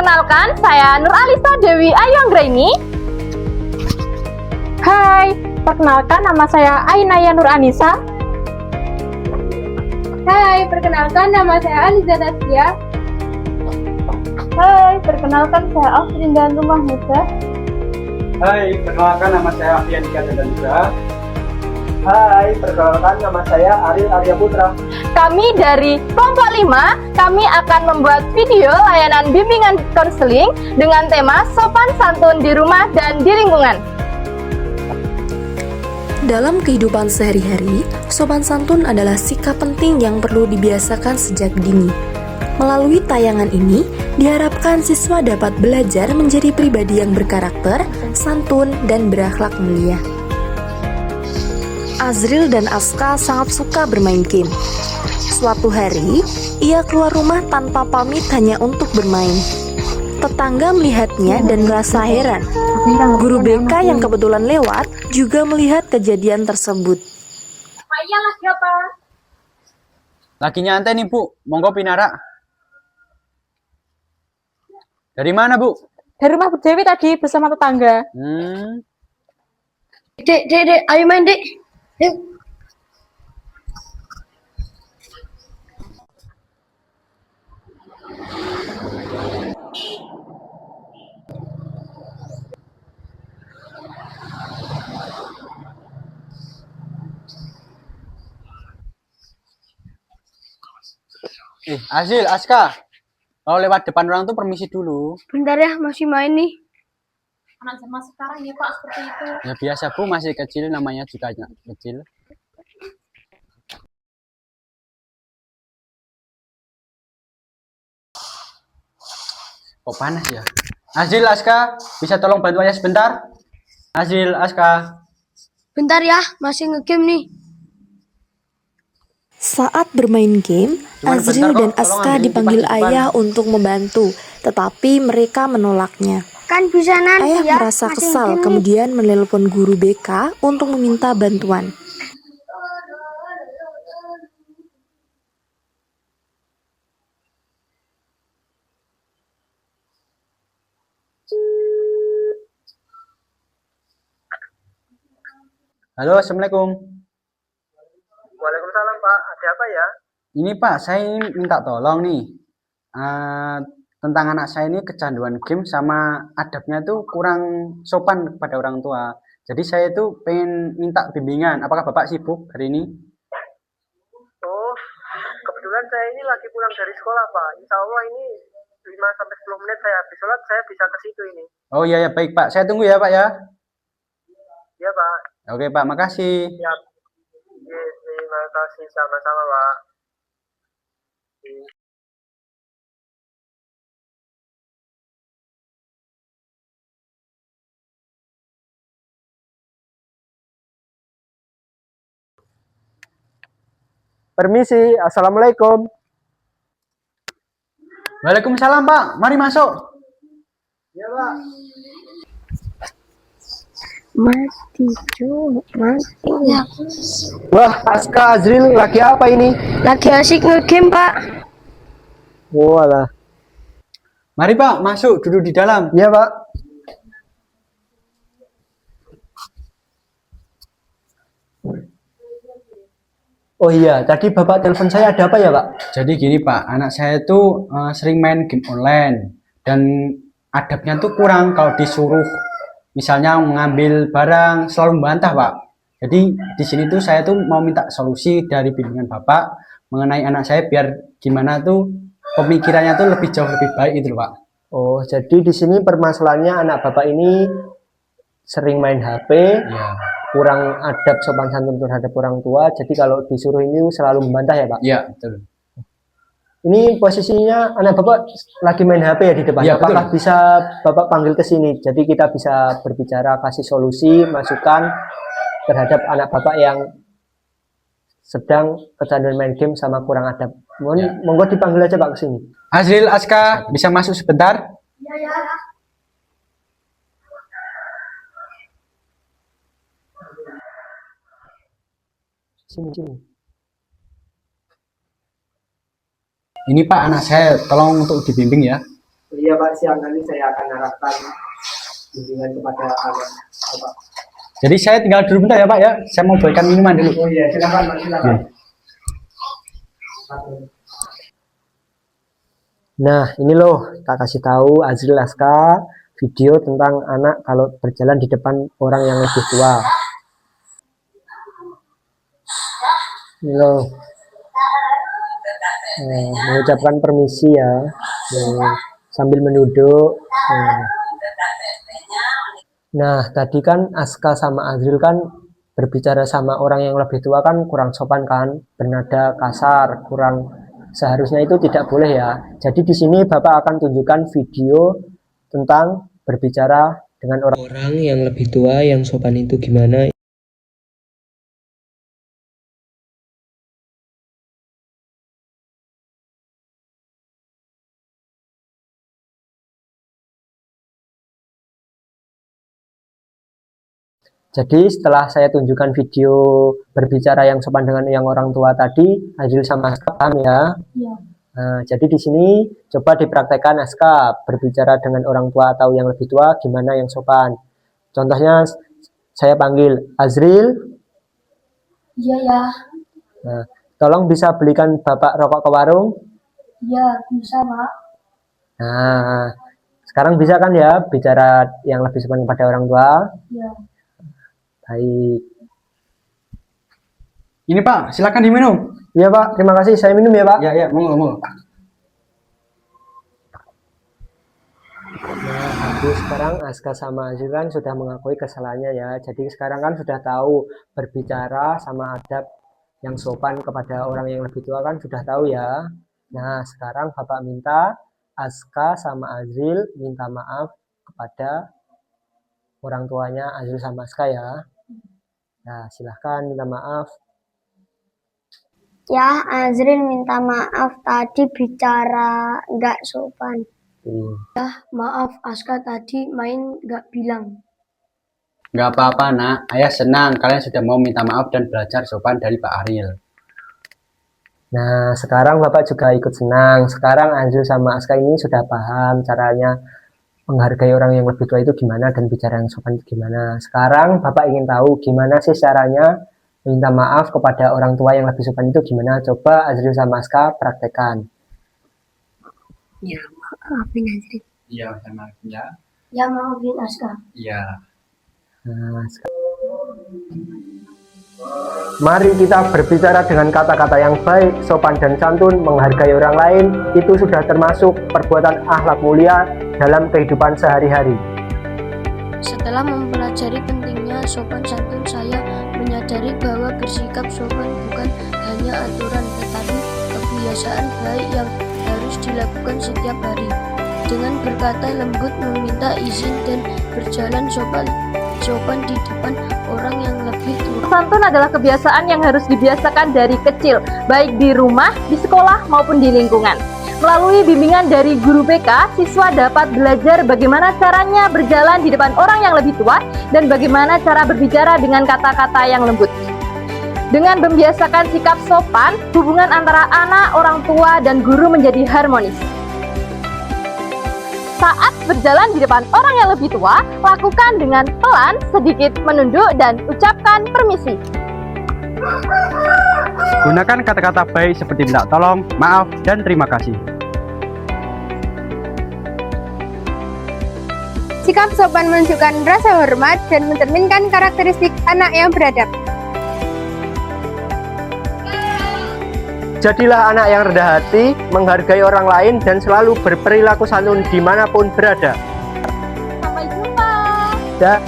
Perkenalkan, saya Nur Alisa Dewi Ayu Anggraini. Hai, perkenalkan nama saya Ainaya Nur Anissa. Hai, perkenalkan nama saya Aliza Tasya. Hai, perkenalkan saya Afrinda Rumah Muda. Hai, perkenalkan nama saya Afian Ika Danza. Hai, perkenalkan nama saya Ariel Arya Putra. Kami dari kelompok 5, kami akan membuat video layanan bimbingan konseling dengan tema sopan santun di rumah dan di lingkungan. Dalam kehidupan sehari-hari, sopan santun adalah sikap penting yang perlu dibiasakan sejak dini. Melalui tayangan ini, diharapkan siswa dapat belajar menjadi pribadi yang berkarakter, santun, dan berakhlak mulia. Azril dan Aska sangat suka bermain game. Suatu hari, ia keluar rumah tanpa pamit hanya untuk bermain. Tetangga melihatnya dan merasa heran. Guru BK yang kebetulan lewat juga melihat kejadian tersebut. Iyalah siapa? Lagi nyantai nih Bu, monggo pinara. Dari mana Bu? Dari rumah Bu Dewi tadi bersama tetangga. Dek, ayo main dek. Yuk. Azil, Aska. Kalau lewat depan orang tuh permisi dulu. Bentar ya, masih main nih. Anak zaman sekarang ya Pak seperti itu. Ya biasa Bu, masih kecil namanya juga kecil. Kok panas ya? Azil, Aska, bisa tolong bantu ayah sebentar? Azil, Aska. Bentar ya, masih ngegame nih. Saat bermain game, Cuman Azril bentar dan kok, tolong Aska ambilin dipanggil kipas di depan. ayah untuk membantu, tetapi mereka menolaknya. Kan bisa nanti Ayah ya. merasa masih kesal, ngegame nih. kemudian menelpon guru BK untuk meminta bantuan. Halo, Assalamualaikum. Waalaikumsalam Pak, ada apa ya? Ini Pak, saya ini minta tolong nih. Tentang anak saya ini kecanduan game sama adabnya tuh kurang sopan kepada orang tua. Jadi saya tuh pengen minta bimbingan. Apakah Bapak sibuk hari ini? Oh, kebetulan saya ini lagi pulang dari sekolah Pak. Insya Allah ini 5-10 menit saya habis sholat, saya bisa ke situ ini. Oh iya ya, baik Pak. Saya tunggu ya Pak ya. Ya Pak. Oke Pak, makasih. Siap. Yes, terima kasih sama-sama Pak. Permisi, Assalamualaikum. Waalaikumsalam Pak, mari masuk. Ya Pak. Mati, mati. Ya. Wah, Aska Azril lagi apa ini? Lagi asik ngegame Pak. Walah. Mari Pak, masuk duduk di dalam. Ya Pak. Oh iya, tadi Bapak telepon saya ada apa ya Pak? Jadi gini Pak, anak saya tuh sering main game online dan adabnya tuh kurang kalau disuruh misalnya mengambil barang selalu membantah Pak. Jadi di sini tuh saya tuh mau minta solusi dari bimbingan Bapak mengenai anak saya biar gimana tuh pemikirannya tuh lebih jauh lebih baik itu loh Pak. Oh, jadi di sini permasalahannya anak Bapak ini sering main HP, Iya. kurang adab sopan santun terhadap orang tua. Jadi kalau disuruh ini selalu membantah ya Pak? Iya, betul. Ini posisinya anak Bapak lagi main HP ya di depan. Iya, Apakah betul. bisa Bapak panggil ke sini? Jadi kita bisa berbicara, kasih solusi, masukan terhadap anak Bapak yang sedang kecanduan main game sama kurang adab. Mohon, Ya. monggo dipanggil aja Pak ke sini. Azril, Aska, bisa masuk sebentar? Sini. Ini Pak, anak saya tolong untuk dibimbing ya. Iya Pak, siang nanti saya akan arahkan bimbingan kepada anak Bapak. Jadi saya tinggal dulu bentar ya Pak ya. Saya mau berikan minuman dulu. Oh iya, silakan Pak, silakan. Nah, ini loh, tak kasih tahu Azril Aska video tentang anak kalau berjalan di depan orang yang lebih tua. Ini loh, mengucapkan permisi ya, sambil menunduk. Nah, tadi kan Aska sama Azril kan berbicara sama orang yang lebih tua kan kurang sopan kan, bernada kasar, kurang. Seharusnya itu tidak boleh ya. Jadi di sini Bapak akan tunjukkan video tentang berbicara dengan orang yang lebih tua yang sopan itu gimana. Jadi setelah saya tunjukkan video berbicara yang sopan dengan yang orang tua tadi, Azril sama Aska paham ya? Iya. Nah, jadi di sini coba dipraktekkan Aska berbicara dengan orang tua atau yang lebih tua gimana yang sopan. Contohnya saya panggil Azril. Iya ya. Nah, tolong bisa belikan Bapak rokok ke warung. Iya, bisa Pak. Nah, sekarang bisa kan ya bicara yang lebih sopan kepada orang tua? Iya. Baik. Ini Pak, silakan diminum. Iya Pak, terima kasih. Saya minum ya Pak. Ya, ya, monggo. Nah, habis sekarang Aska sama Azril kan sudah mengakui kesalahannya ya. Jadi sekarang kan sudah tahu berbicara sama adab yang sopan kepada orang yang lebih tua kan sudah tahu ya. Nah, sekarang Bapak minta Aska sama Azril minta maaf kepada orang tuanya Azril sama Aska ya. Nah, silahkan minta maaf. Ya, Azril minta maaf tadi bicara nggak sopan. Maaf, Aska tadi main nggak bilang. Nggak apa-apa nak, ayah senang kalian sudah mau minta maaf dan belajar sopan dari Pak Ariel. Nah, sekarang Bapak juga ikut senang. Sekarang Azril sama Aska ini sudah paham caranya menghargai orang yang lebih tua itu gimana dan bicara yang sopan itu gimana. Sekarang Bapak ingin tahu gimana sih caranya minta maaf kepada orang tua yang lebih sopan itu gimana. Coba Azril sama Aska praktekkan. Ya, maafin Azril. Iya, sama ya. Ya, maafin Aska. Iya. Nah, mari kita berbicara dengan kata-kata yang baik, sopan dan santun, menghargai orang lain. Itu sudah termasuk perbuatan akhlak mulia dalam kehidupan sehari-hari. Setelah mempelajari pentingnya sopan santun, saya menyadari bahwa bersikap sopan bukan hanya aturan, tetapi kebiasaan baik yang harus dilakukan setiap hari. Dengan berkata lembut, meminta izin, dan berjalan sopan di depan orang yang lebih tua. Santun adalah kebiasaan yang harus dibiasakan dari kecil, baik di rumah, di sekolah, maupun di lingkungan. Melalui bimbingan dari guru BK, siswa dapat belajar bagaimana caranya berjalan di depan orang yang lebih tua dan bagaimana cara berbicara dengan kata-kata yang lembut. Dengan membiasakan sikap sopan, hubungan antara anak, orang tua, dan guru menjadi harmonis. Saat berjalan di depan orang yang lebih tua, lakukan dengan pelan, sedikit menunduk, dan ucapkan permisi. Gunakan kata-kata baik seperti minta tolong, maaf, dan terima kasih. Sikap sopan menunjukkan rasa hormat dan mencerminkan karakteristik anak yang beradab. Jadilah anak yang rendah hati, menghargai orang lain, dan selalu berperilaku santun dimanapun berada. Sampai jumpa. Dan